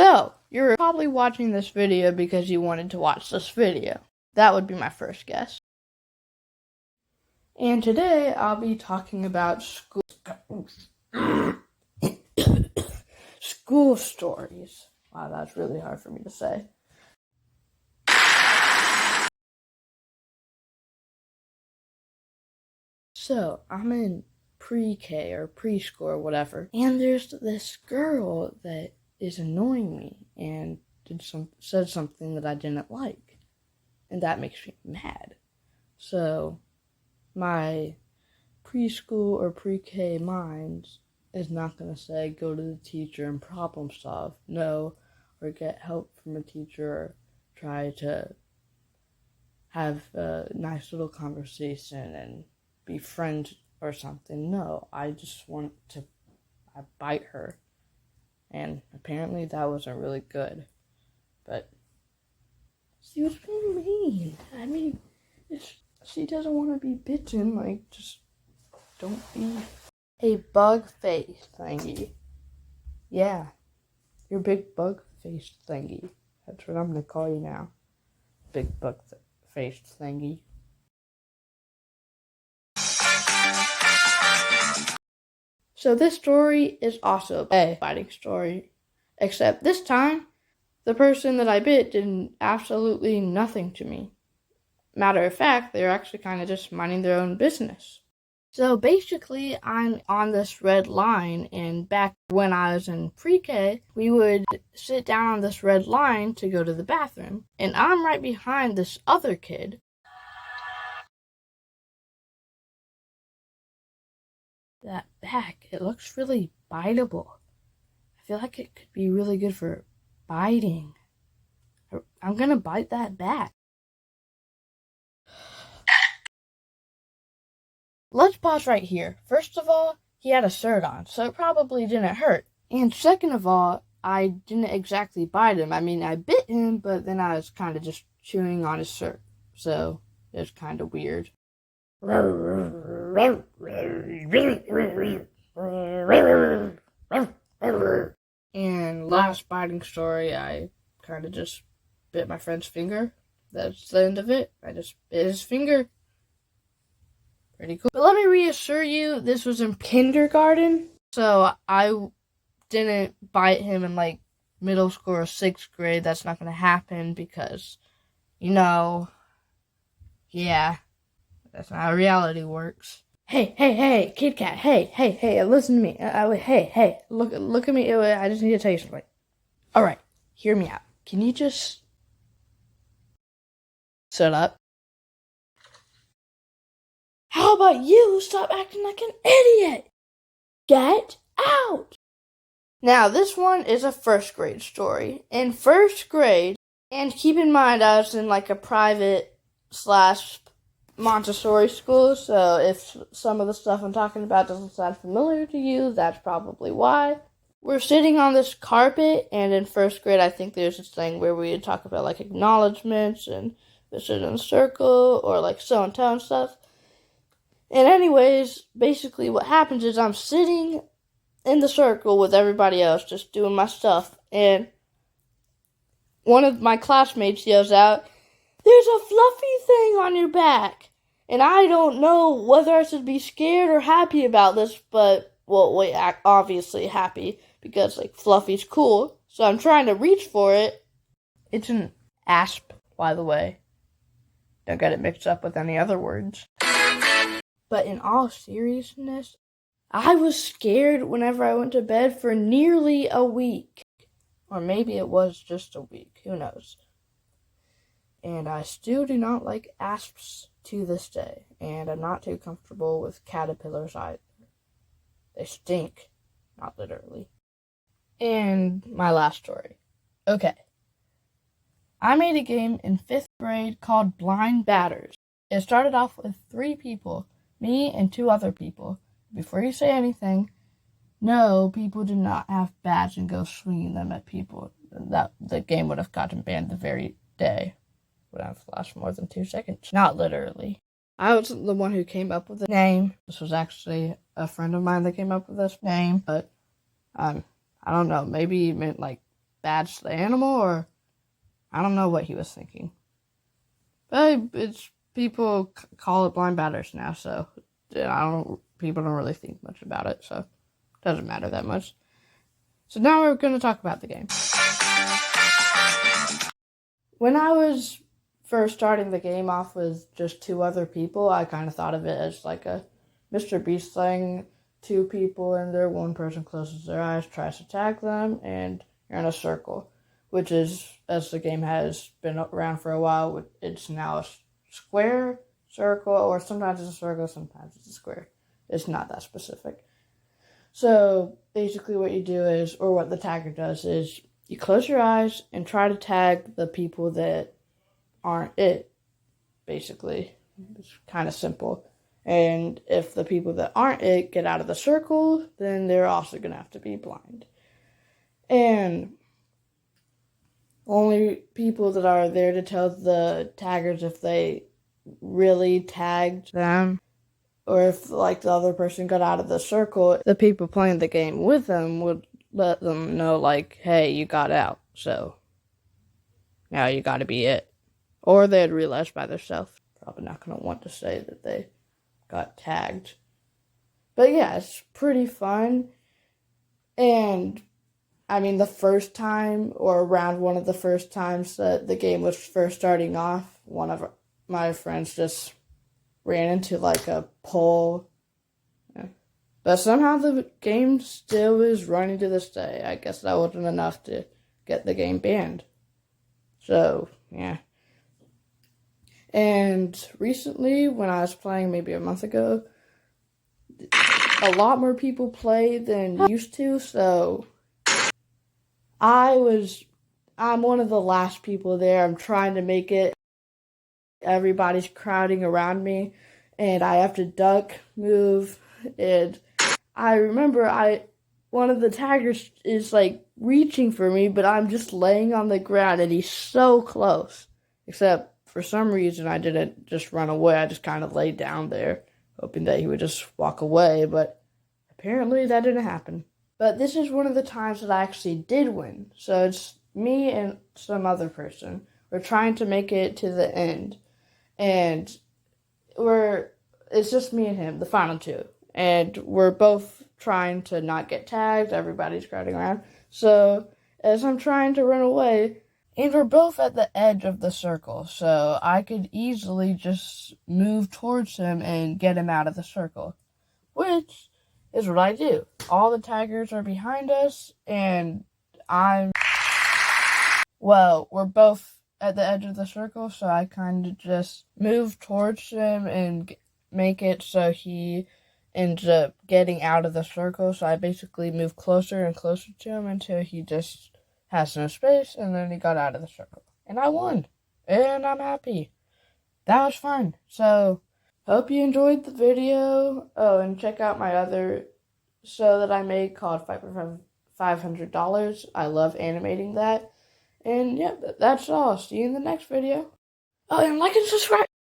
So, you're probably watching this video because you wanted to watch this video. That would be my first guess. And today, I'll be talking about school stories. Wow, that's really hard for me to say. So, I'm in pre-K or preschool or whatever, and there's this girl that is annoying me and said something that I didn't like, and that makes me mad. So, my preschool or pre-K mind is not going to say go to the teacher and problem solve, no, or get help from a teacher or try to have a nice little conversation and be friends or something. No, I just want to bite her. And apparently that wasn't really good. But she was being mean. I mean, if she doesn't want to be bitten, like, just don't be a bug face thingy. Yeah, your big bug faced thingy. That's what I'm gonna call you now. Big bug faced thingy. So this story is also a biting story, except this time, the person that I bit did absolutely nothing to me. Matter of fact, they were actually kind of just minding their own business. So basically, I'm on this red line, and back when I was in pre-K, we would sit down on this red line to go to the bathroom, and I'm right behind this other kid. That back, it looks really biteable. I feel like it could be really good for biting. I'm gonna bite that back. Let's pause right here. First of all, he had a shirt on, so it probably didn't hurt. And second of all, I didn't exactly bite him. I mean, I bit him, but then I was kind of just chewing on his shirt. So, it was kind of weird. And last biting story, I kind of just bit my friend's finger. That's the end of it. I just bit his finger. Pretty cool. But let me reassure you, this was in kindergarten. So I didn't bite him in like middle school or 6th grade. That's not going to happen because, yeah, that's not how reality works. Hey, Kid Kat, hey, listen to me. Hey, look at me. I just need to tell you something. All right, hear me out. Can you just shut up? How about you stop acting like an idiot? Get out! Now, this one is a 1st grade story. In 1st grade, and keep in mind I was in like a private / Montessori school, so if some of the stuff I'm talking about doesn't sound familiar to you, that's probably why. We're sitting on this carpet, and in 1st grade, I think there's this thing where we would talk about like acknowledgements and we sit in a circle or like show and tell and stuff. And anyways, basically what happens is I'm sitting in the circle with everybody else, just doing my stuff, and one of my classmates yells out, "There's a fluffy thing on your back!" And I don't know whether I should be scared or happy about this, but, obviously happy, because, like, fluffy's cool, so I'm trying to reach for it. It's an asp, by the way. Don't get it mixed up with any other words. But in all seriousness, I was scared whenever I went to bed for nearly a week. Or maybe it was just a week, who knows. And I still do not like asps to this day, and I'm not too comfortable with caterpillars either. They stink, not literally. And my last story. Okay. I made a game in 5th grade called Blind Batters. It started off with 3 people, me and 2 other people. Before you say anything, no, people do not have bats and go swinging them at people. The game would have gotten banned the very day. Would have lasted more than 2 seconds. Not literally. I was the one who came up with the name. This was actually a friend of mine that came up with this name, but I don't know. Maybe he meant like bats the animal, or I don't know what he was thinking. But it's people call it blind batters now, so people don't really think much about it, so it doesn't matter that much. So now we're going to talk about the game. When I was first starting the game off with just 2 other people, I kind of thought of it as like a Mr. Beast thing. 2 people in there, 1 person closes their eyes, tries to tag them, and you're in a circle, which is, as the game has been around for a while, it's now a square, circle, or sometimes it's a circle, sometimes it's a square. It's not that specific. So basically what you do is, or what the tagger does is, you close your eyes and try to tag the people that aren't it, basically. It's kind of simple. And if the people that aren't it get out of the circle, then they're also going to have to be blind. And only people that are there to tell the taggers if they really tagged them, or if like the other person got out of the circle, the people playing the game with them would let them know, like, hey, you got out, so now you got to be it. Or they'd realize by themselves. Probably not going to want to say that they got tagged. But yeah, it's pretty fun. And I mean, the first time, or around one of the first times that the game was first starting off, one of my friends just ran into like a pole. But somehow the game still is running to this day. I guess that wasn't enough to get the game banned. So, yeah. And recently, when I was playing maybe a month ago, a lot more people play than used to, so I'm one of the last people there. I'm trying to make it. Everybody's crowding around me, and I have to duck, move, and I remember one of the taggers is like reaching for me, but I'm just laying on the ground, and he's so close. Except for some reason, I didn't just run away. I just kind of laid down there, hoping that he would just walk away, but apparently that didn't happen. But this is one of the times that I actually did win. So it's me and some other person. We're trying to make it to the end. And it's just me and him, the final 2. And we're both trying to not get tagged. Everybody's crowding around. So as I'm trying to run away, and we're both at the edge of the circle, so I could easily just move towards him and get him out of the circle, which is what I do. All the taggers are behind us, and we're both at the edge of the circle, so I kind of just move towards him and make it so he ends up getting out of the circle, so I basically move closer and closer to him until he just has no space, and then he got out of the circle. And I won. And I'm happy. That was fun. So, hope you enjoyed the video. Oh, and check out my other show that I made called Fight for $500. I love animating that. And yeah, that's all. See you in the next video. Oh, and like and subscribe.